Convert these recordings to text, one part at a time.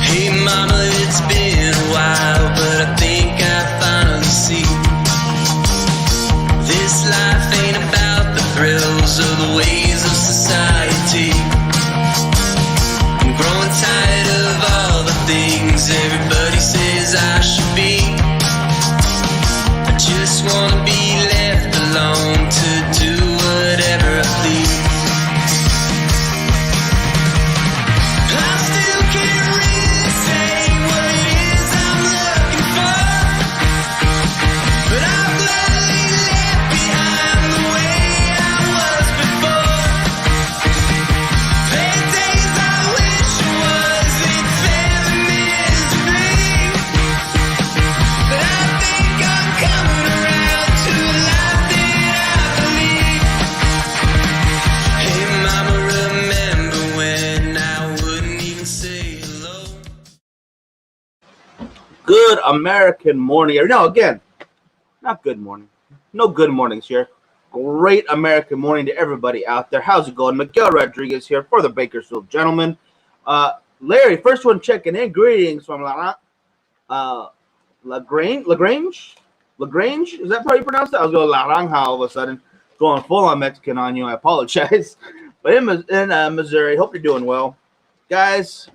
Hey mama, it's been a while, but I think I finally see this life ain't about the thrills or the ways of society. I'm growing tired of all the things everybody says I should be. I just wanna be left alone to do whatever I please. I still can't really say what it is I'm looking for, but I'm gladly left behind the way I was before. There are days I wish I wasn't failing misery, but I think I'm coming around to a life that I believe. Hey mama, remember when I wouldn't even say hello? Good American morning. No, again, not good morning. No good mornings here. Great American morning to everybody out there. How's it going? Miguel Rodriguez here for the Bakersfield Gentlemen. Larry, first one checking in. Greetings from LaGrange. LaGrange? Is that how you pronounce it? I was going Laranja all of a sudden. Going full on Mexican on you. I apologize. But in Missouri, hope you're doing well. Guys,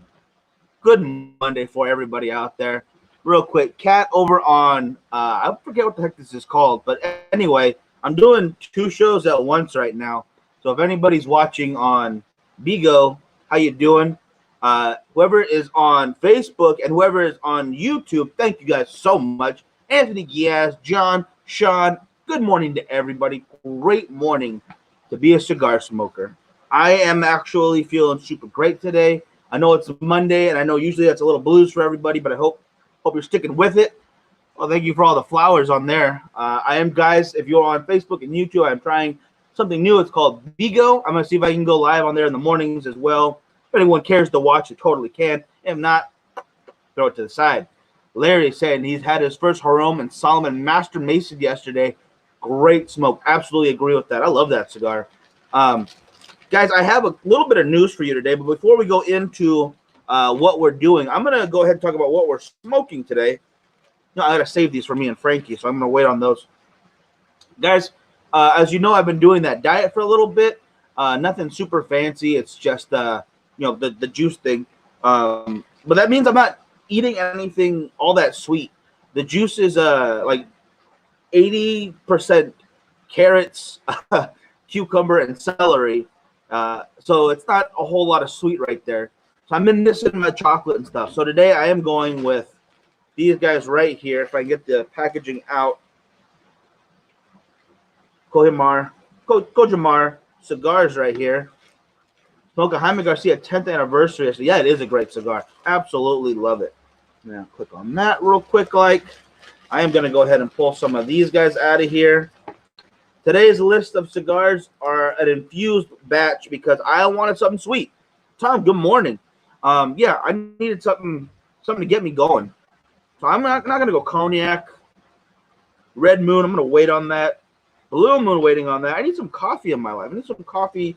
good Monday for everybody out there. Real quick, Cat over on, I forget what the heck this is called, but anyway, I'm doing two shows at once right now. So if anybody's watching on Bigo, how you doing? Whoever is on Facebook and whoever is on YouTube, thank you guys so much. Anthony Giaz, John, Sean, good morning to everybody. Great morning to be a cigar smoker. I am actually feeling super great today. I know it's Monday, and I know usually that's a little blues for everybody, but I hope you're sticking with it. Well, thank you for all the flowers on there. I am, guys, if you're on Facebook and YouTube, I'm trying something new. It's called Bigo. I'm going to see if I can go live on there in the mornings as well. If anyone cares to watch, it totally can. If not, throw it to the side. Larry saying he's had his first Jerome and Solomon Master Mason yesterday. Great smoke. Absolutely agree with that. I love that cigar. Guys, I have a little bit of news for you today, but before we go into what we're doing, I'm going to go ahead and talk about what we're smoking today. No, I got to save these for me and Frankie, so I'm going to wait on those. Guys, as you know, I've been doing that diet for a little bit. Nothing super fancy. It's just, the juice thing. But that means I'm not eating anything all that sweet. The juice is like 80% carrots, cucumber, and celery. So it's not a whole lot of sweet right there. So I'm missing my chocolate and stuff. So today I am going with these guys right here. If I get the packaging out. Kojamar cigars right here. Smoke a Jaime Garcia 10th anniversary. So yeah, it is a great cigar. Absolutely love it. Now click on that real quick. I am going to go ahead and pull some of these guys out of here. Today's list of cigars are an infused batch because I wanted something sweet. Tom, good morning. Yeah, I needed something to get me going. So I'm not going to go cognac. Red Moon, I'm going to wait on that. Blue Moon, waiting on that. I need some coffee in my life. I need some coffee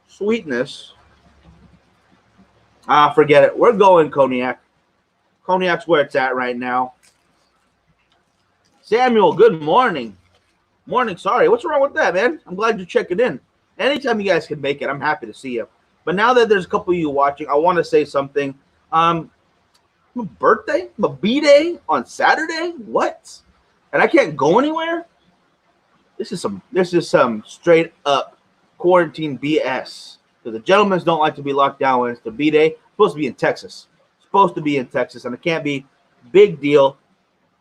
sweetness. Forget it. We're going cognac. Cognac's where it's at right now. Samuel, good morning. Morning, sorry. What's wrong with that, man? I'm glad you're checking in. Anytime you guys can make it, I'm happy to see you. But now that there's a couple of you watching, I want to say something. My birthday? My B-day on Saturday? What? And I can't go anywhere? This is some straight up quarantine BS. Because the gentlemen don't like to be locked down when it's the B-day. It's supposed to be in Texas. And it can't be big deal.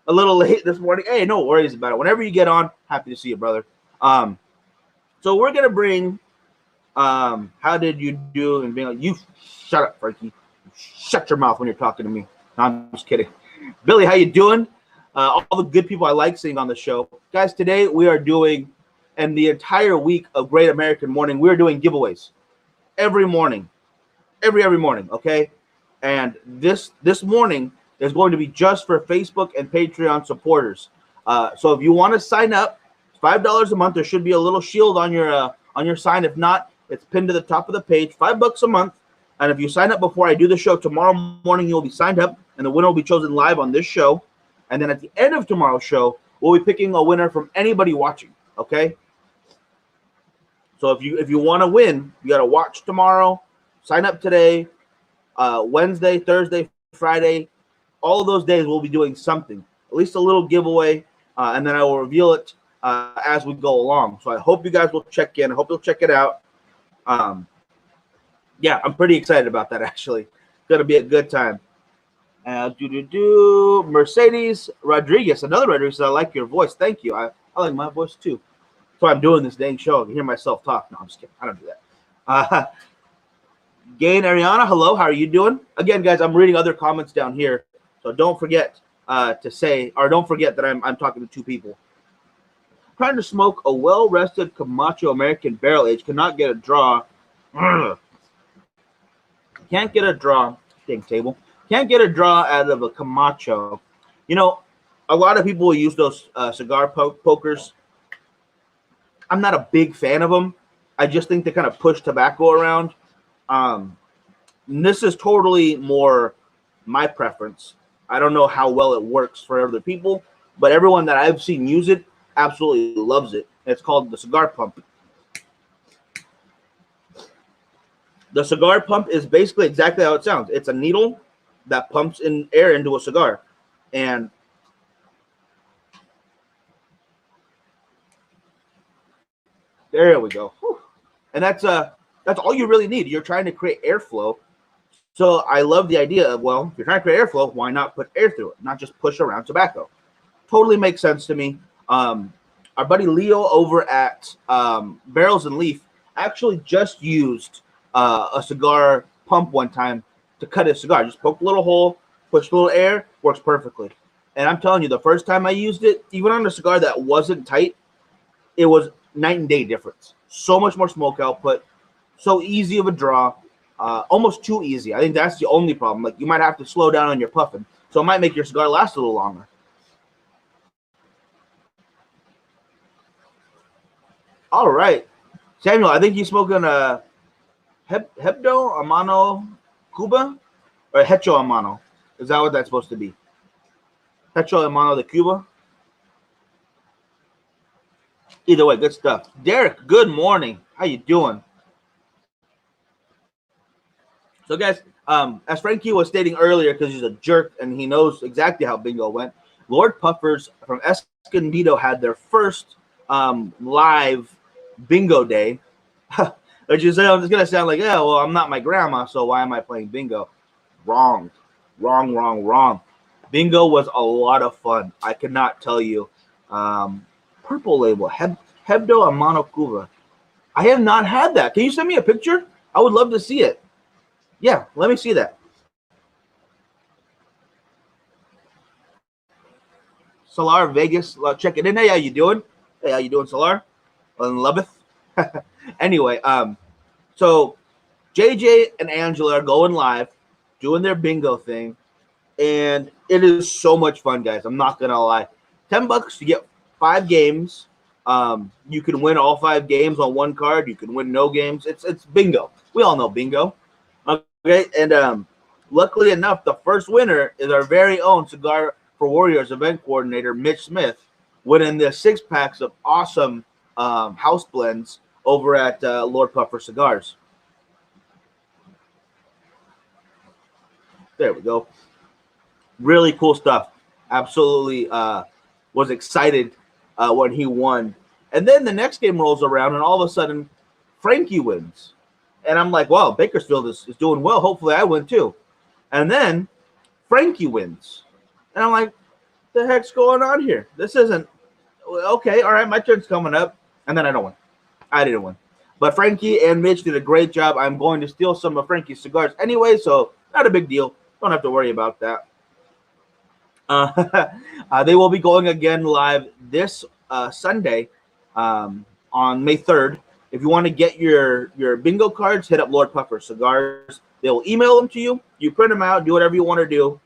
A little late this morning. Hey, no worries about it. Whenever you get on, happy to see you, brother. So we're gonna bring how did you do and being like, you shut up, Frankie. Shut your mouth when you're talking to me. No, I'm just kidding. Billy, how you doing? All the good people I like seeing on the show. Guys, today we are doing, and the entire week of Great American Morning, we're doing giveaways. Every morning. Every morning, okay? And this morning is going to be just for Facebook and Patreon supporters. So if you want to sign up, $5 a month. There should be a little shield on your sign. If not, it's pinned to the top of the page. $5 a month, And if you sign up before I do the show tomorrow morning, you'll be signed up, and the winner will be chosen live on this show. And then at the end of tomorrow's show, we'll be picking a winner from anybody watching. Okay. So if you want to win, you got to watch tomorrow. Sign up today, Wednesday, Thursday, Friday. All of those days we'll be doing something, at least a little giveaway, and then I will reveal it as we go along. So I hope you guys will check in. I hope you'll check it out. Yeah, I'm pretty excited about that, actually. It's going to be a good time. Mercedes Rodriguez, another Rodriguez. I like your voice. Thank you. I like my voice, too. That's why I'm doing this dang show. I can hear myself talk. No, I'm just kidding. I don't do that. Gain Ariana, hello. How are you doing? Again, guys, I'm reading other comments down here. So don't forget to say, or don't forget that I'm talking to two people. Trying to smoke a well-rested Camacho American barrel age. Cannot get a draw. Can't get a draw. Dang table. Can't get a draw out of a Camacho. You know, a lot of people will use those cigar pokers. I'm not a big fan of them. I just think they kind of push tobacco around. This is totally more my preference. I don't know how well it works for other people, but everyone that I've seen use it absolutely loves it. It's called the Cigar Pump. The Cigar Pump is basically exactly how it sounds. It's a needle that pumps in air into a cigar. And there we go. Whew. And that's all you really need. You're trying to create airflow. So I love the idea of, well, if you're trying to create airflow, why not put air through it, not just push around tobacco? Totally makes sense to me. Our buddy Leo over at Barrels and Leaf actually just used a cigar pump one time to cut his cigar. Just poke a little hole, push a little air, works perfectly. And I'm telling you, the first time I used it, even on a cigar that wasn't tight, it was night and day difference. So much more smoke output, so easy of a draw, almost too easy. I think that's the only problem. Like, you might have to slow down on your puffing, so it might make your cigar last a little longer. All right, Samuel, I think you're smoking a Hebdo Amano Cuba or Hecho Amano. Is that what that's supposed to be? Hecho Amano de Cuba. Either way, good stuff. Derek, good morning. How you doing? So, guys, as Frankie was stating earlier, because he's a jerk and he knows exactly how bingo went, Lord Puffers from Escondido had their first live bingo day. Which is it's going to sound like, yeah, well, I'm not my grandma, so why am I playing bingo? Wrong. Bingo was a lot of fun. I cannot tell you. Purple label, Hebdo Amano Cuba. I have not had that. Can you send me a picture? I would love to see it. Yeah, let me see that. Solar Vegas, check it in. Hey, how you doing? Hey, how you doing, Solar? Loveth. Anyway, so JJ and Angela are going live, doing their bingo thing, and it is so much fun, guys. I'm not gonna lie. $10 to get 5 games. You can win all 5 games on one card. You can win no games. It's bingo. We all know bingo. Okay, and luckily enough, the first winner is our very own Cigar for Warriors event coordinator, Mitch Smith, winning the 6 packs of awesome house blends over at Lord Puffer Cigars. There we go. Really cool stuff. Absolutely was excited when he won. And then the next game rolls around, and all of a sudden, Frankie wins. And I'm like, wow, Bakersfield is doing well. Hopefully I win too. And then Frankie wins. And I'm like, what the heck's going on here? This isn't okay. All right, my turn's coming up. And then I don't win. I didn't win. But Frankie and Mitch did a great job. I'm going to steal some of Frankie's cigars anyway, so not a big deal. Don't have to worry about that. They will be going again live this Sunday on May 3rd. If you want to get your bingo cards, hit up Lord Puffer Cigars. They will email them to you. You print them out, do whatever you want to do.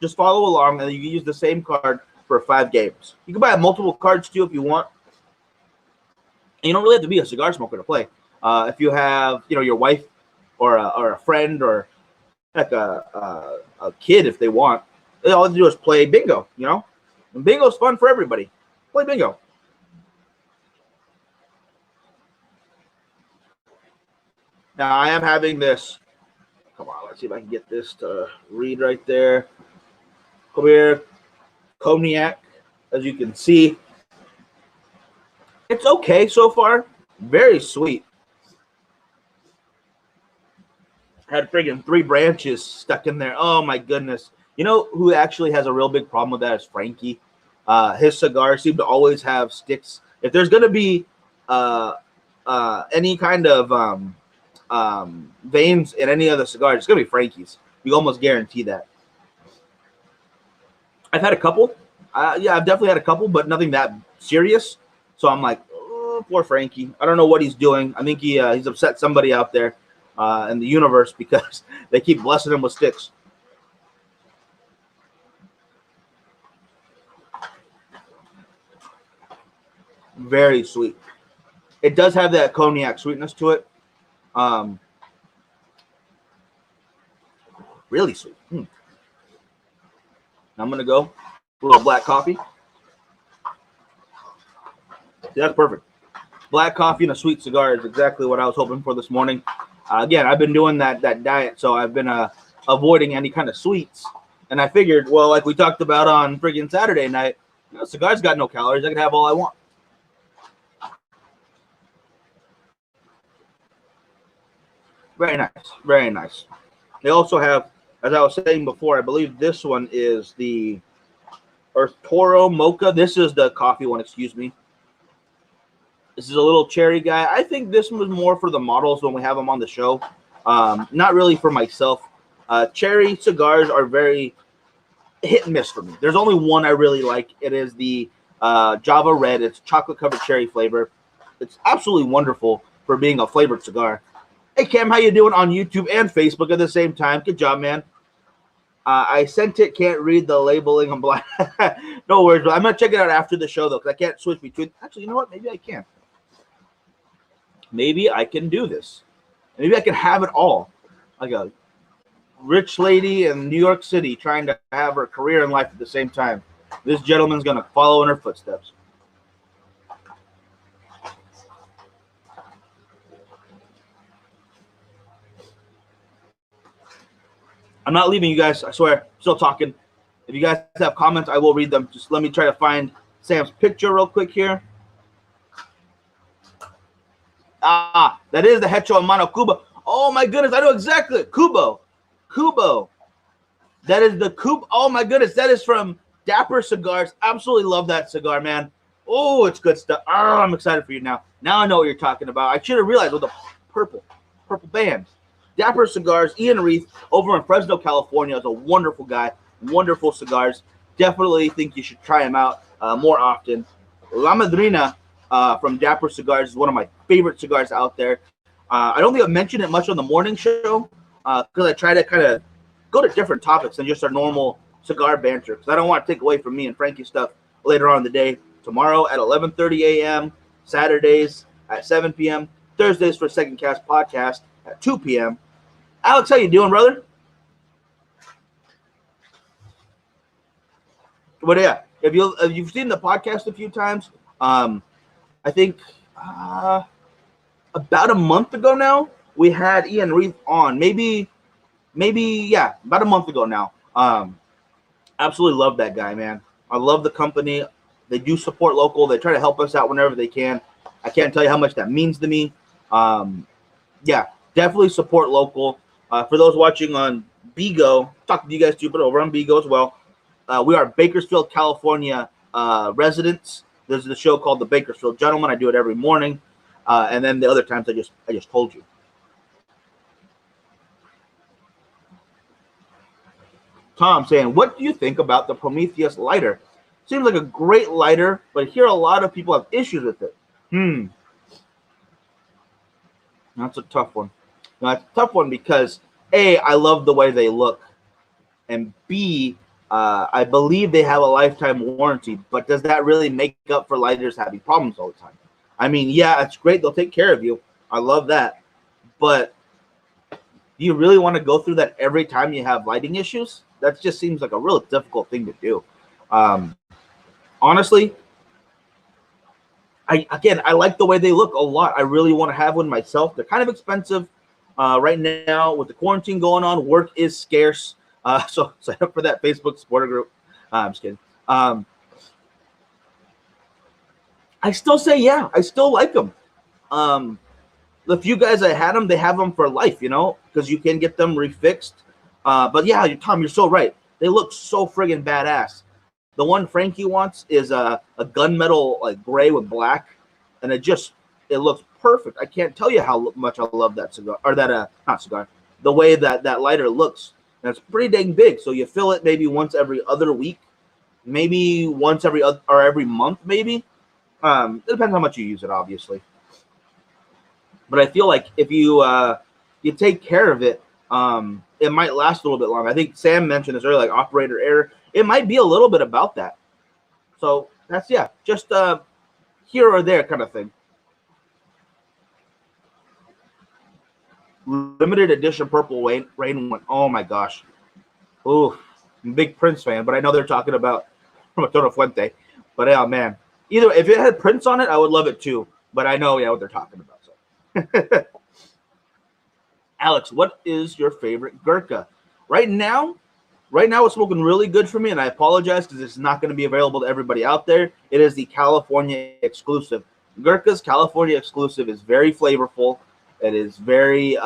Just follow along, and you can use the same card for 5 games. You can buy multiple cards too if you want. And you don't really have to be a cigar smoker to play. If you have, your wife or a friend, or heck, a kid if they want. All they have to do is play bingo, you know? And bingo's fun for everybody. Play bingo. Now, I am having this. Come on, let's see if I can get this to read right there. Come here. Cognac, as you can see. It's okay so far. Very sweet. Had friggin' 3 branches stuck in there. Oh, my goodness. You know who actually has a real big problem with that is Frankie. His cigars seem to always have sticks. If there's going to be any kind of veins in any of the cigars, it's going to be Frankie's. You almost guarantee that. I've had a couple. Yeah, I've definitely had a couple, but nothing that serious. So I'm like, oh, poor Frankie. I don't know what he's doing. I think he's upset somebody out there in the universe because they keep blessing him with sticks. Very sweet. It does have that cognac sweetness to it. Really sweet. I'm going to go a little black coffee. That's perfect. Black coffee and a sweet cigar is exactly what I was hoping for this morning. Again, I've been doing that diet, so I've been avoiding any kind of sweets. And I figured, well, like we talked about on friggin' Saturday night, you know, cigars got no calories. I can have all I want. Very nice. Very nice. They also have, as I was saying before, I believe this one is the Earth Toro Mocha. This is the coffee one, excuse me. This is a little cherry guy. I think this was more for the models when we have them on the show. Not really for myself. Cherry cigars are very hit and miss for me. There's only one I really like. It is the Java Red. It's chocolate-covered cherry flavor. It's absolutely wonderful for being a flavored cigar. Hey, Cam, how you doing on YouTube and Facebook at the same time? Good job, man. I sent it. Can't read the labeling. I'm blind. No worries. But I'm going to check it out after the show, though, because I can't switch between. Actually, you know what? Maybe I can. Maybe I can do this. Maybe I can have it all. Like a rich lady in New York City trying to have her career in life at the same time. This gentleman's going to follow in her footsteps. I'm not leaving you guys. I swear. Still talking. If you guys have comments, I will read them. Just let me try to find Sam's picture real quick here. Ah, that is the Hecho Hermano Cuba. Oh, my goodness. I know exactly. Cubo. That is the Cuba. Oh, my goodness. That is from Dapper Cigars. Absolutely love that cigar, man. Oh, it's good stuff. Oh, I'm excited for you now. Now I know what you're talking about. I should have realized with the purple band. Dapper Cigars, Ian Reith over in Fresno, California is a wonderful guy. Wonderful cigars. Definitely think you should try him out more often. La Madrina from Dapper Cigars is one of my favorite cigars out there. I don't think I've mentioned it much on the morning show because I try to kind of go to different topics than just our normal cigar banter because I don't want to take away from me and Frankie stuff later on in the day. Tomorrow at 11:30 a.m., Saturdays at 7 p.m., Thursdays for Second Cast Podcast at 2 p.m. Alex, how you doing, brother? But yeah, if you've seen the podcast a few times, I think about a month ago now, we had Ian Reith on. Maybe yeah, about a month ago now. Absolutely love that guy, man. I love the company. They do support local. They try to help us out whenever they can. I can't tell you how much that means to me. Yeah, definitely support local. For those watching on Bigo, talking to you guys too, but over on Bigo as well. We are Bakersfield, California residents. There's the show called The Bakersfield Gentleman. I do it every morning, and then the other times I just told you. Tom saying, "What do you think about the Prometheus Lighter? Seems like a great lighter, but I hear a lot of people have issues with it." That's a tough one. That's a tough one because A, I love the way they look, and B, I believe they have a lifetime warranty. But does that really make up for lighters having problems all the time? I mean, yeah, it's great. They'll take care of you. I love that. But Do you really want to go through that every time you have lighting issues? That just seems like a real difficult thing to do. Honestly, I like the way they look a lot. I really want to have one myself. They're kind of expensive right now with the quarantine going on. Work is scarce, so sign up for that Facebook supporter group. I'm just kidding. I still say yeah. I still like them. The few guys that had them, they have them for life, you know, because you can get them refixed. But yeah, Tom, you're so right. They look so friggin' badass. The one Frankie wants is a gunmetal like gray with black, and it looks perfect. I can't tell you how much I love that cigar, or that not cigar, the way that lighter looks. And it's pretty dang big, so you fill it maybe once every other week, maybe once every other or every month, maybe. It depends how much you use it, obviously. But I feel like if you take care of it, it might last a little bit longer. I think Sam mentioned this earlier, like operator error. It might be a little bit about that. So that's, yeah, just here or there kind of thing. Limited edition Purple Rain one. Oh my gosh. Ooh, I'm a big Prince fan, but I know they're talking about Tono Fuente. But oh man, either if it had Prince on it, I would love it too. But I know, yeah, what they're talking about. So, Alex, what is your favorite Gurkha? Right now, it's smoking really good for me, and I apologize because it's not going to be available to everybody out there. It is the California exclusive. Gurkha's California exclusive is very flavorful. It is very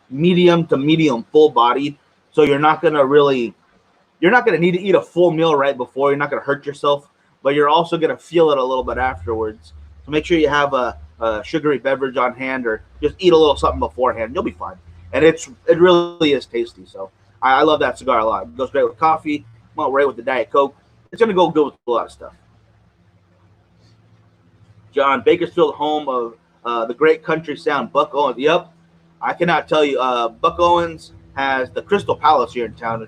medium to medium full bodied. So you're not going to need to eat a full meal right before. You're not going to hurt yourself, but you're also going to feel it a little bit afterwards. So make sure you have a sugary beverage on hand, or just eat a little something beforehand. You'll be fine. And it really is tasty. So I love that cigar a lot. It goes great with coffee. Well, right with the Diet Coke. It's going to go good with a lot of stuff. John, Bakersfield, home of the great country sound, Buck Owens. Yep, I cannot tell you. Buck Owens has the Crystal Palace here in town.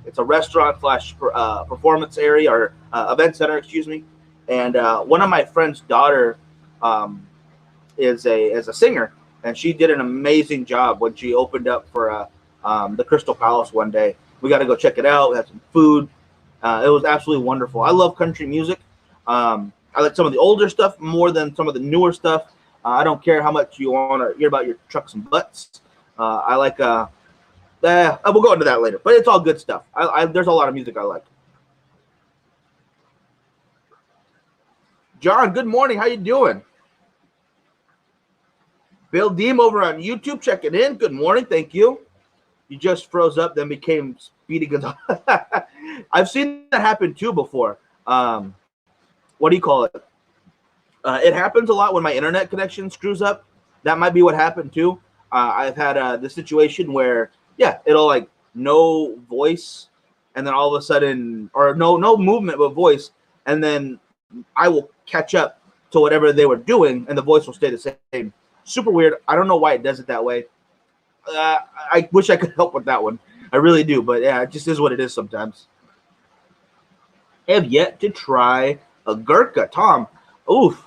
It's a restaurant / performance area, or event center, excuse me. And one of my friend's daughter is a singer, and she did an amazing job when she opened up for the Crystal Palace one day. We got to go check it out. We had some food. It was absolutely wonderful. I love country music. I like some of the older stuff more than some of the newer stuff. I don't care how much you want to hear about your trucks and butts. I like. We'll go into that later, but it's all good stuff. There's a lot of music I like. John, good morning. How you doing? Bill Deem over on YouTube checking in. Good morning. Thank you. You just froze up, then became Speedy Gonzalez. I've seen that happen too before. What do you call it? It happens a lot when my internet connection screws up. That might be what happened too. I've had this situation where, yeah, it'll like no voice, and then all of a sudden, or no movement but voice, and then I will catch up to whatever they were doing, and the voice will stay the same. Super weird. I don't know why it does it that way. I wish I could help with that one. I really do, but yeah, it just is what it is sometimes. I have yet to try a Gurkha. Tom, oof.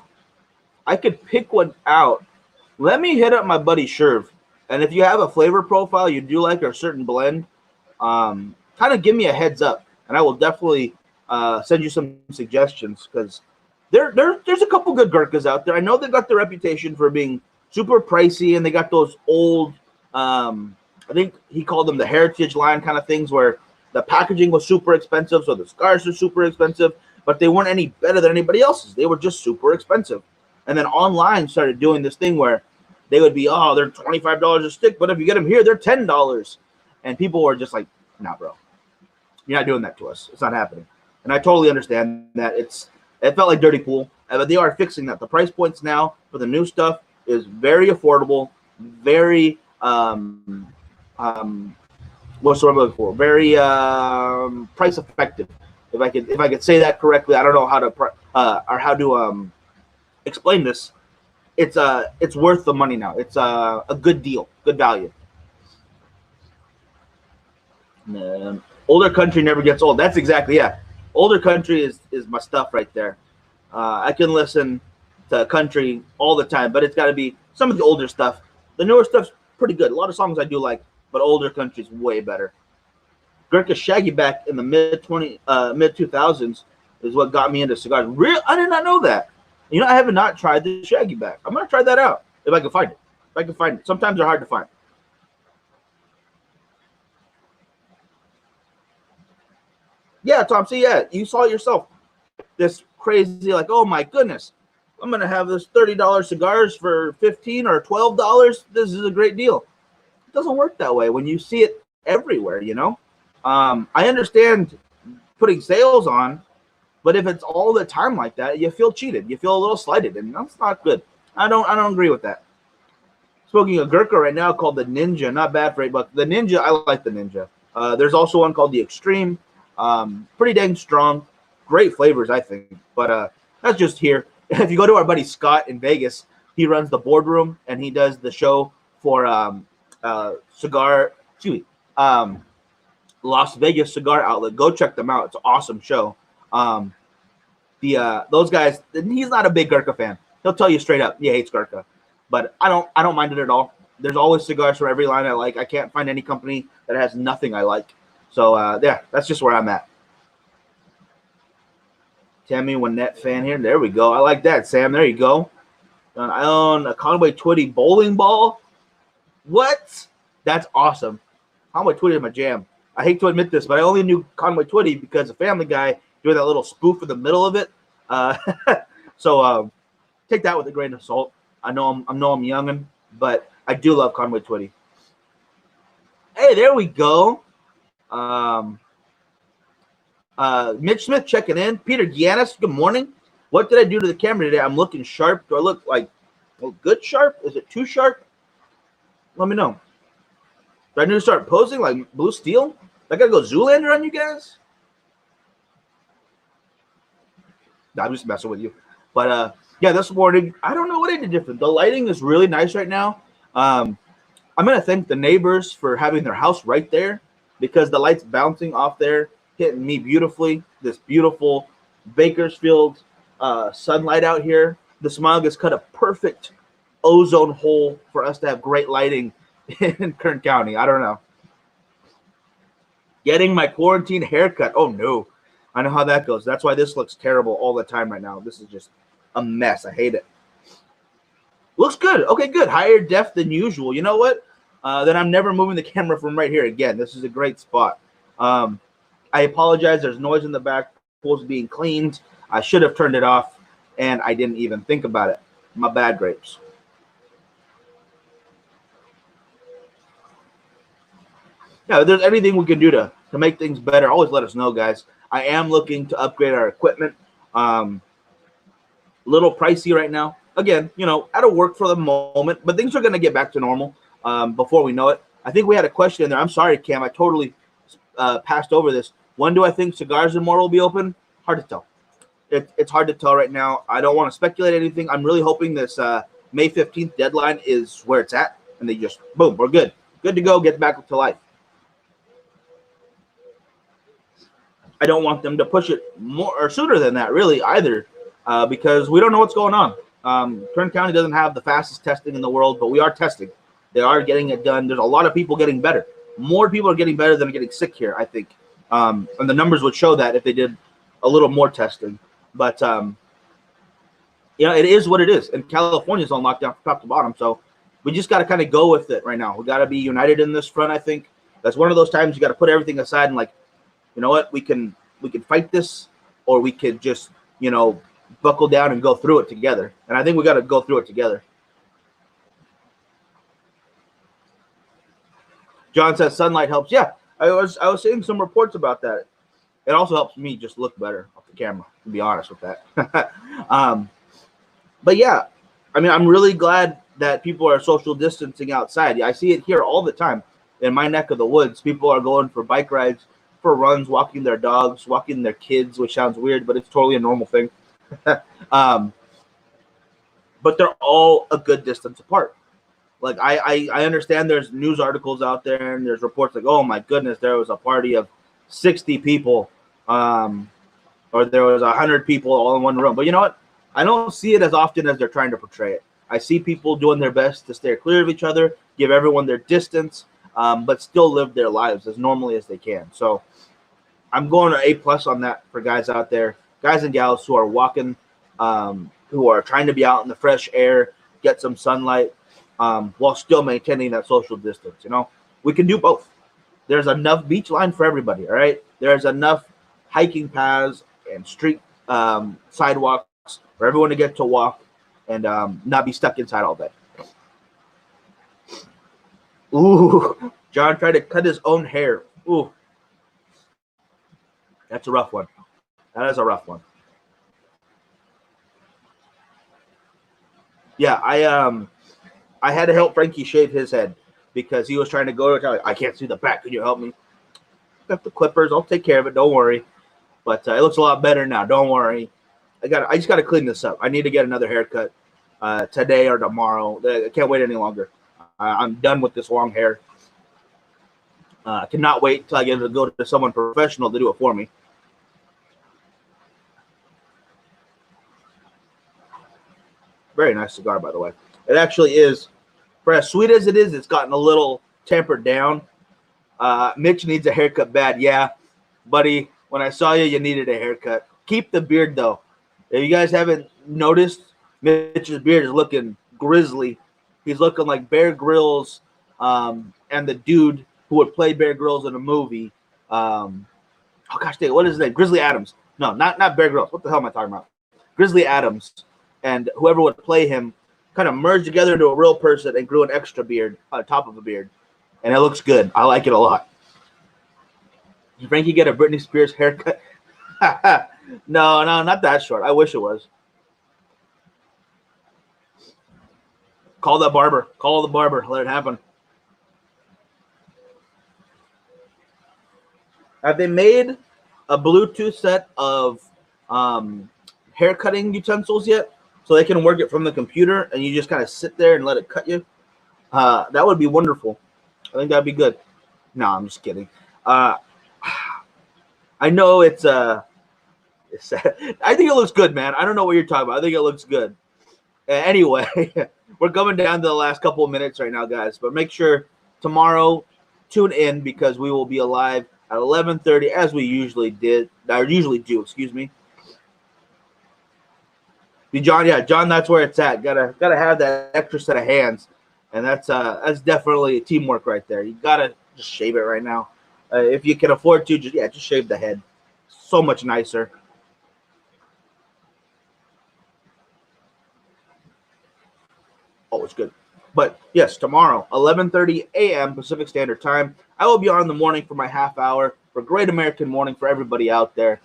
I could pick one out. Let me hit up my buddy Sherv. And if you have a flavor profile you do like, or a certain blend, kind of give me a heads up, and I will definitely send you some suggestions, because there's a couple good Gurkhas out there. I know they've got the reputation for being super pricey, and they got those old, I think he called them the heritage line kind of things, where the packaging was super expensive, so the cigars are super expensive, but they weren't any better than anybody else's. They were just super expensive. And then online started doing this thing where they would be, oh, they're $25 a stick, but if you get them here, they're $10. And people were just like, nah, bro, you're not doing that to us. It's not happening. And I totally understand that. It felt like dirty pool, but they are fixing that. The price points now for the new stuff is very affordable, very what's the word I'm looking for? Very price effective. If I could say that correctly, I don't know how to explain this. It's worth the money now. It's a good deal, good value. Man, older country never gets old. That's exactly, yeah. Older country is my stuff right there. I can listen to country all the time, but it's got to be some of the older stuff. The newer stuff's pretty good. A lot of songs I do like, but older country's way better. Gurkha Shaggy Back in the mid 2000s is what got me into cigars. Real, I did not know that. You know, I have not tried the Shaggy Back. I'm gonna try that out if I can find it. If I can find it. Sometimes they're hard to find. Yeah, Tom. See, yeah, you saw it yourself. This crazy, like, oh my goodness, I'm gonna have this $30 cigars for $15 or $12. This is a great deal. It doesn't work that way when you see it everywhere. You know, I understand putting sales on, but if it's all the time like that, you feel cheated. You feel a little slighted, and that's not good. I don't agree with that. Smoking a Gurkha right now called the Ninja. Not bad for $8. The Ninja, I like the Ninja. There's also one called the Extreme. Pretty dang strong. Great flavors, I think. But that's just here. If you go to our buddy Scott in Vegas, he runs the boardroom and he does the show for Las Vegas Cigar Outlet. Go check them out. It's an awesome show. Those guys, he's not a big Gurkha fan. He'll tell you straight up he hates Gurkha. But I don't mind it at all. There's always cigars for every line I like. I can't find any company that has nothing I like. So yeah, that's just where I'm at. Tammy Wynette fan here. There we go. I like that, Sam. There you go. I own a Conway Twitty bowling ball. What? That's awesome. Conway Twitty is my jam. I hate to admit this, but I only knew Conway Twitty because of Family Guy doing that little spoof in the middle of it. So take that with a grain of salt. I know I'm youngin', but I do love Conway Twitty. Hey, there we go. Mitch Smith checking in. Peter Giannis, good morning. What did I do to the camera today? I'm looking sharp. Do I look like good sharp? Is it too sharp? Let me know. Do I need to start posing like Blue Steel? I gotta go Zoolander on you guys? No, I'm just messing with you. But yeah, this morning, I don't know what I did different. The lighting is really nice right now. I'm gonna thank the neighbors for having their house right there because the light's bouncing off there, hitting me beautifully. This beautiful Bakersfield sunlight out here. The smog has cut a perfect ozone hole for us to have great lighting in Kern County. I don't know. Getting my quarantine haircut. Oh no, I know how that goes. That's why this looks terrible all the time right now. This is just a mess. I hate it. Looks good. Okay, good. Higher def than usual. You know what? Then I'm never moving the camera from right here again. This is a great spot. I apologize. There's noise in the back. Pool's being cleaned. I should have turned it off, and I didn't even think about it. My bad, grapes. Yeah, if there's anything we can do to make things better, always let us know, guys. I am looking to upgrade our equipment. Little pricey right now. Again, you know, out of work for the moment, but things are going to get back to normal before we know it. I think we had a question in there. I'm sorry, Cam. I totally passed over this. When do I think Cigars and More will be open? Hard to tell. It's hard to tell right now. I don't want to speculate anything. I'm really hoping this May 15th deadline is where it's at, and they just, boom, we're good. Good to go, get back to life. I don't want them to push it more or sooner than that, really, either, because we don't know what's going on. Kern County doesn't have the fastest testing in the world, but we are testing. They are getting it done. There's a lot of people getting better. More people are getting better than are getting sick here, I think. And the numbers would show that if they did a little more testing. But, you know, it is what it is. And California's on lockdown from top to bottom. So we just got to kind of go with it right now. We got to be united in this front, I think. That's one of those times you got to put everything aside and, like, you know what, we can fight this, or we could just, you know, buckle down and go through it together. And I think we got to go through it together. John says sunlight helps. Yeah, I was seeing some reports about that. It also helps me just look better off the camera, to be honest with that. But yeah, I mean, I'm really glad that people are social distancing outside. I see it here all the time in my neck of the woods. People are going for bike rides, for runs, walking their dogs, walking their kids, which sounds weird, but it's totally a normal thing. But they're all a good distance apart. Like I understand there's news articles out there and there's reports like, oh my goodness, there was a party of 60 people, or there was 100 people all in one room. But you know what? I don't see it as often as they're trying to portray it. I see people doing their best to stay clear of each other, give everyone their distance, but still live their lives as normally as they can. So I'm going to A+ on that for guys out there, guys and gals who are walking, who are trying to be out in the fresh air, get some sunlight, while still maintaining that social distance. We can do both. There's enough beach line for everybody, all right? There's enough hiking paths and street sidewalks for everyone to get to walk and not be stuck inside all day. Ooh, John tried to cut his own hair. Ooh, that's a rough one. That is a rough one. Yeah, I had to help Frankie shave his head because he was trying to go to. I can't see the back. Can you help me? Got the clippers. I'll take care of it. Don't worry. But it looks a lot better now. Don't worry. I just got to clean this up. I need to get another haircut today or tomorrow. I can't wait any longer. I'm done with this long hair. I cannot wait until I get to go to someone professional to do it for me. Very nice cigar, by the way. It actually is. For as sweet as it is, it's gotten a little tempered down. Mitch needs a haircut bad. Yeah, buddy, when I saw you, you needed a haircut. Keep the beard, though. If you guys haven't noticed, Mitch's beard is looking grizzly. He's looking like Bear Grylls and the dude who would play Bear Grylls in a movie. Oh, gosh, dang, what is his name? Grizzly Adams. No, not Bear Grylls. What the hell am I talking about? Grizzly Adams and whoever would play him kind of merged together into a real person and grew an extra beard on top of a beard. And it looks good. I like it a lot. Did Frankie get a Britney Spears haircut? No, not that short. I wish it was. Call that barber. Call the barber. Let it happen. Have they made a Bluetooth set of hair cutting utensils yet? So they can work it from the computer and you just kind of sit there and let it cut you? That would be wonderful. I think that'd be good. No, I'm just kidding. I know I think it looks good, man. I don't know what you're talking about. I think it looks good. Anyway, we're coming down to the last couple of minutes right now, guys. But make sure tomorrow, tune in because we will be alive at 11:30 as we usually do. Excuse me. John, yeah, John, that's where it's at. Gotta have that extra set of hands, and that's definitely teamwork right there. You gotta just shave it right now. If you can afford to, just shave the head. So much nicer. Oh, it's good. But yes, tomorrow, 11:30 a.m. Pacific Standard Time. I will be on in the morning for my half hour for Great American Morning for everybody out there.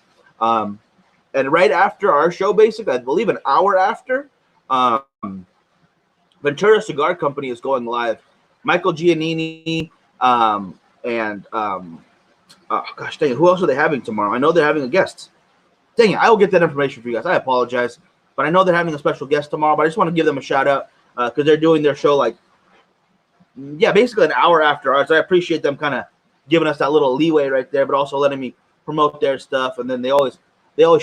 And right after our show, basically, I believe an hour after, Ventura Cigar Company is going live. Michael Giannini oh gosh, dang it, who else are they having tomorrow? I know they're having a guest. Dang it, I will get that information for you guys. I apologize, but I know they're having a special guest tomorrow. But I just want to give them a shout out because they're doing their show basically an hour after ours. I appreciate them kind of giving us that little leeway right there, but also letting me promote their stuff. And then they always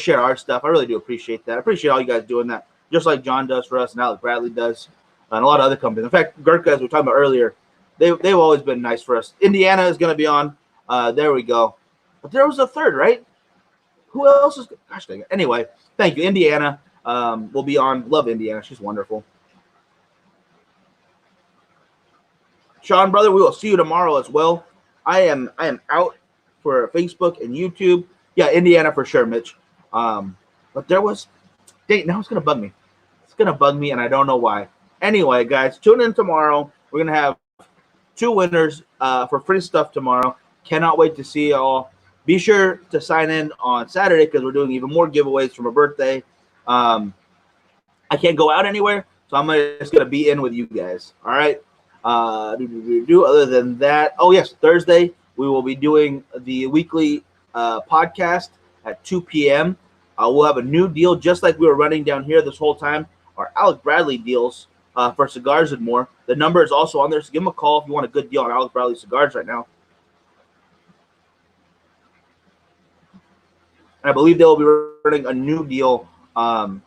share our stuff. I really do appreciate that. I appreciate all you guys doing that, just like John does for us and Alec Bradley does, and a lot of other companies. In fact, Gurkha, as we were talking about earlier, they've always been nice for us. Indiana is going to be on. There we go. But there was a third, right? Who else is? Gosh dang it. Anyway, thank you. Indiana will be on. Love Indiana. She's wonderful. Sean, brother, we will see you tomorrow as well. I am out for Facebook and YouTube. Yeah, Indiana for sure, Mitch. But there was, now it's going to bug me. It's going to bug me, and I don't know why. Anyway, guys, tune in tomorrow. We're going to have 2 winners for free stuff tomorrow. Cannot wait to see you all. Be sure to sign in on Saturday because we're doing even more giveaways for my birthday. I can't go out anywhere, so I'm just going to be in with you guys. All right? Other than that, oh, yes, Thursday, we will be doing the weekly podcast at 2 p.m. We'll have a new deal, just like we were running down here this whole time, our Alec Bradley deals for cigars and more. The number is also on there, so give them a call if you want a good deal on Alec Bradley cigars right now. And I believe they will be running a new deal coming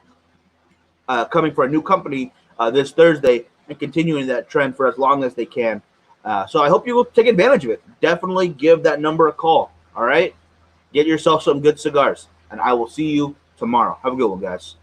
for a new company this Thursday and continuing that trend for as long as they can. So I hope you will take advantage of it. Definitely give that number a call. All right? Get yourself some good cigars, and I will see you tomorrow. Have a good one, guys.